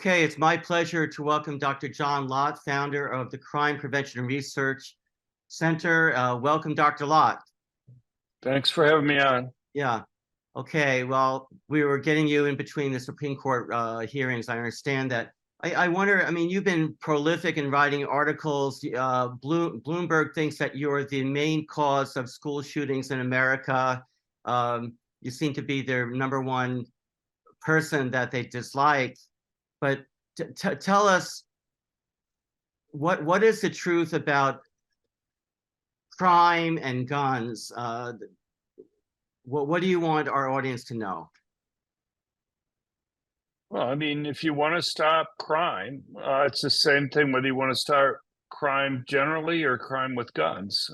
Okay, it's my pleasure to welcome Dr. John Lott, founder of the Crime Prevention and Research Center. Welcome, Dr. Lott. Thanks for having me on. Yeah. Okay, well, we were getting you in between the Supreme Court hearings. I understand that. I wonder, I mean, you've been prolific in writing articles. Bloomberg thinks that you're the main cause of school shootings in America. You seem to be their number one person that they dislike. But tell us, what is the truth about crime and guns? What do you want our audience to know? Well, I mean, if you want to stop crime, it's the same thing whether you want to start crime generally or crime with guns.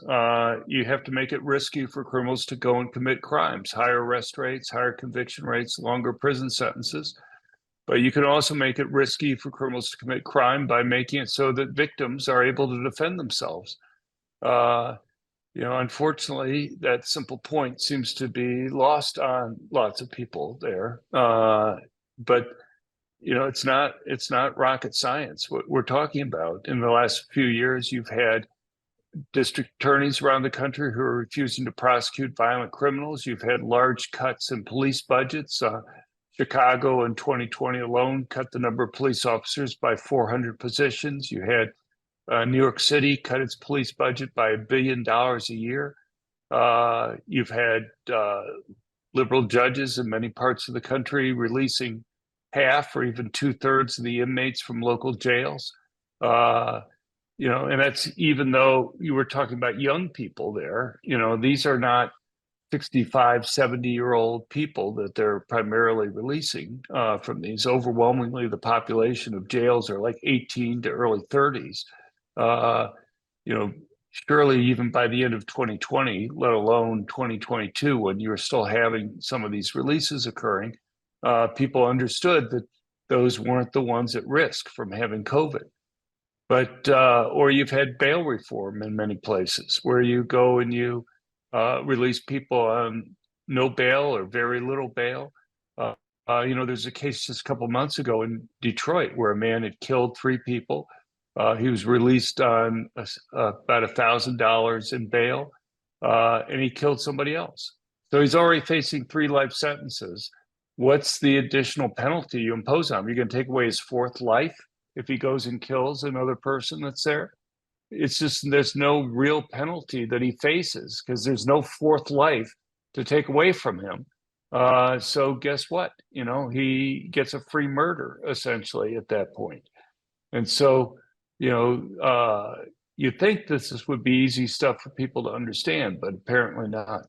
You have to make it risky for criminals to go and commit crimes, higher arrest rates, higher conviction rates, longer prison sentences. But you can also make it risky for criminals to commit crime by making it so that victims are able to defend themselves. Unfortunately, that simple point seems to be lost on lots of people there. But it's not rocket science. What we're talking about in the last few years, you've had district attorneys around the country who are refusing to prosecute violent criminals. You've had large cuts in police budgets. Chicago in 2020 alone cut the number of police officers by 400 positions. You had New York City cut its police budget by $1 billion a year. You've had liberal judges in many parts of the country releasing half or even 2/3 of the inmates from local jails. And that's even though you were talking about young people there. These are not 65, 70-year-old people that they're primarily releasing from these. Overwhelmingly, the population of jails are like 18 to early 30s. Surely even by the end of 2020, let alone 2022, when you were still having some of these releases occurring, people understood that those weren't the ones at risk from having COVID. But, or you've had bail reform in many places where you go and you release people on no bail or very little bail. There's a case just a couple months ago in Detroit where a man had killed 3 people. He was released on about $1,000 in bail, and he killed somebody else. So he's already facing 3 life sentences. What's the additional penalty you impose on him? You're going to take away his 4th life if he goes and kills another person that's there? It's just there's no real penalty that he faces because there's no 4th life to take away from him. So guess what? He gets a free murder essentially at that point. And so, you think this would be easy stuff for people to understand, but apparently not.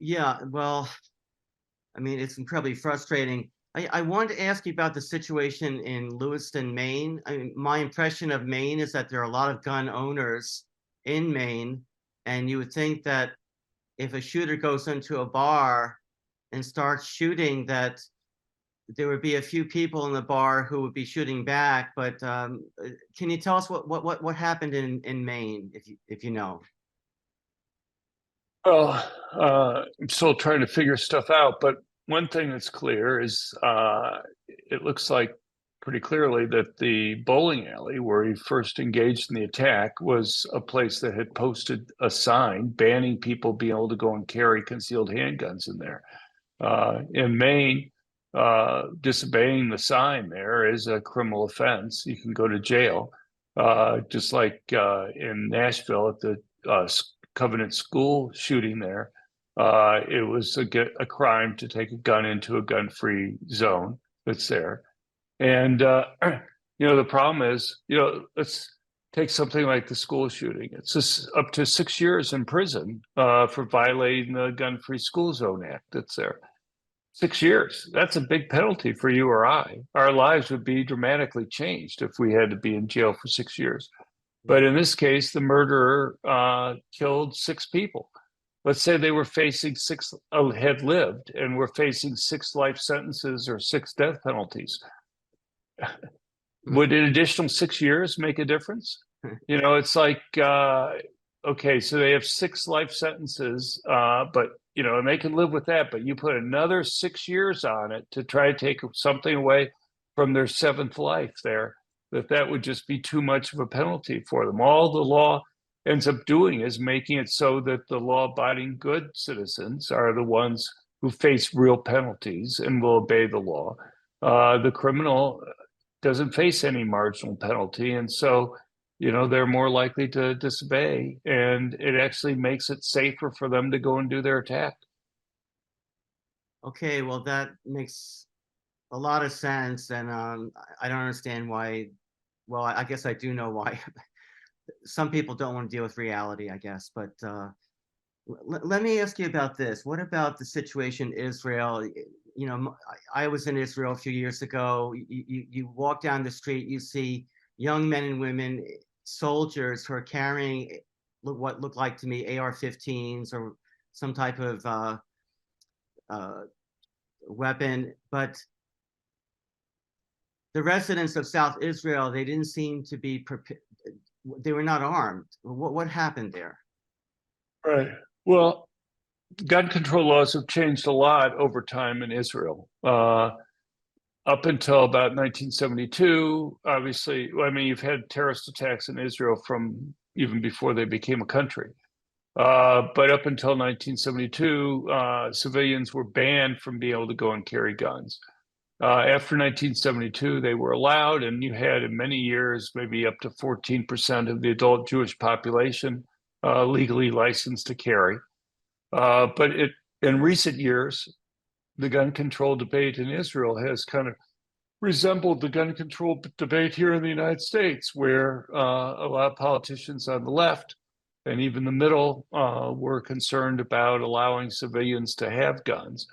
Yeah, well, I mean, it's incredibly frustrating. I wanted to ask you about the situation in Lewiston, Maine. I mean, my impression of Maine is that there are a lot of gun owners in Maine, and you would think that if a shooter goes into a bar and starts shooting, that there would be a few people in the bar who would be shooting back. But can you tell us what happened in Maine, if you know? Well, I'm still trying to figure stuff out, but one thing that's clear is it looks like pretty clearly that the bowling alley where he first engaged in the attack was a place that had posted a sign banning people being able to go and carry concealed handguns in there. In Maine, disobeying the sign there is a criminal offense. You can go to jail, just like in Nashville at the Covenant School shooting there. It was a crime to take a gun into a gun-free zone that's there. And, the problem is, let's take something like the school shooting. It's just up to 6 years in prison for violating the Gun-Free School Zone Act that's there. 6 years. That's a big penalty for you or I. Our lives would be dramatically changed if we had to be in jail for 6 years. But in this case, the murderer killed 6 people. Let's say they were facing had lived and were facing 6 life sentences or 6 death penalties. Would an additional 6 years make a difference? It's like, okay, so they have 6 life sentences, but, and they can live with that, but you put another 6 years on it to try to take something away from their seventh life there, that would just be too much of a penalty for them. All the law ends up doing is making it so that the law-abiding good citizens are the ones who face real penalties and will obey the law. The criminal doesn't face any marginal penalty, and so they're more likely to disobey, and it actually makes it safer for them to go and do their attack. Okay, well, that makes a lot of sense, and I don't understand why. Well, I guess I do know why. Some people don't want to deal with reality, I guess. But let me ask you about this. What about the situation in Israel? I was in Israel a few years ago. You walk down the street, you see young men and women, soldiers who are carrying what look like to me AR-15s or some type of weapon. But the residents of South Israel, they didn't seem to be prepared. They were not armed. What happened there? Right. Well, gun control laws have changed a lot over time in Israel. Up until about 1972, obviously, I mean, you've had terrorist attacks in Israel from even before they became a country. But up until 1972, civilians were banned from being able to go and carry guns. After 1972, they were allowed, and you had in many years maybe up to 14% of the adult Jewish population legally licensed to carry. But in recent years, the gun control debate in Israel has kind of resembled the gun control debate here in the United States, where a lot of politicians on the left and even the middle were concerned about allowing civilians to have guns.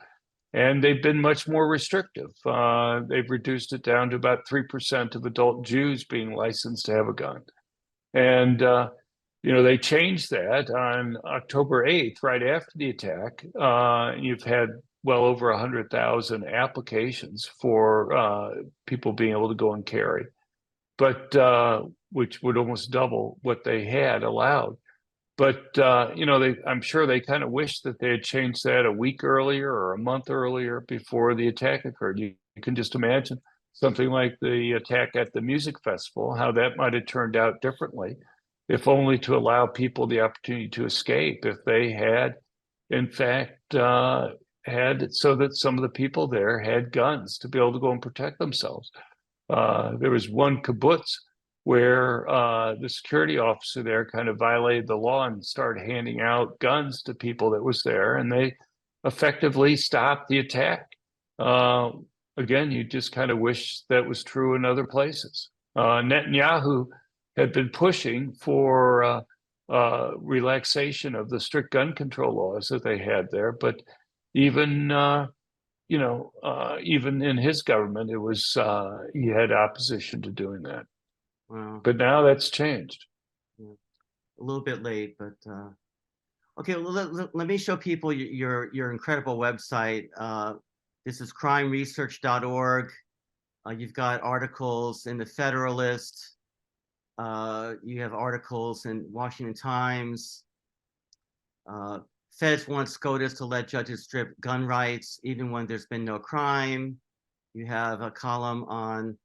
And they've been much more restrictive. They've reduced it down to about 3% of adult Jews being licensed to have a gun. And, they changed that on October 8th, right after the attack. You've had well over 100,000 applications for people being able to go and carry, but which would almost double what they had allowed. But I'm sure they kind of wish that they had changed that a week earlier or a month earlier before the attack occurred. You can just imagine something like the attack at the music festival, how that might have turned out differently, if only to allow people the opportunity to escape. If they had, in fact, had it so that some of the people there had guns to be able to go and protect themselves. There was one kibbutz where the security officer there kind of violated the law and started handing out guns to people that was there, and they effectively stopped the attack. Again, you just kind of wish that was true in other places. Netanyahu had been pushing for relaxation of the strict gun control laws that they had there, but even even in his government, it was he had opposition to doing that. Well, But now that's changed. yeah, a little bit late, but okay. Well, let me show people your incredible website. This is crimeresearch.org. You've got articles in the Federalist. You have articles in Washington Times. Feds want SCOTUS to let judges strip gun rights even when there's been no crime. You have a column on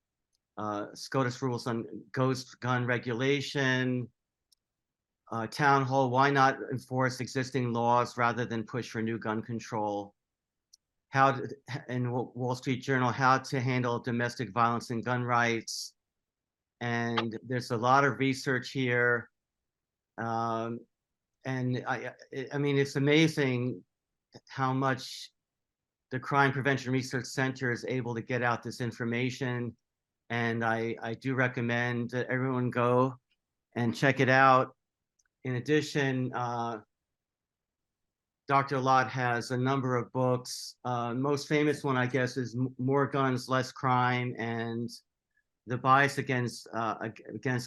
SCOTUS rules on ghost gun regulation. Town hall, why not enforce existing laws rather than push for new gun control? In Wall Street Journal, how to handle domestic violence and gun rights. And there's a lot of research here. And I mean, it's amazing how much the Crime Prevention Research Center is able to get out this information. And I do recommend that everyone go and check it out. In addition, Dr. Lott has a number of books. Most famous one, I guess, is More Guns, Less Crime, and The Bias Against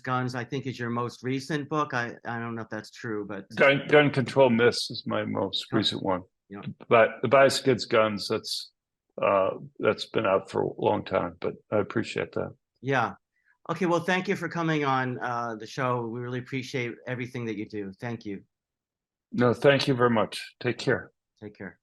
Guns, I think, is your most recent book. I don't know if that's true, but Gun control myths is my most recent one. Yeah. But The Bias Against Guns, that's been out for a long time, but I appreciate that. Yeah. Okay, well, thank you for coming on the show. We really appreciate everything that you do. Thank you. No, thank you very much. Take care. Take care.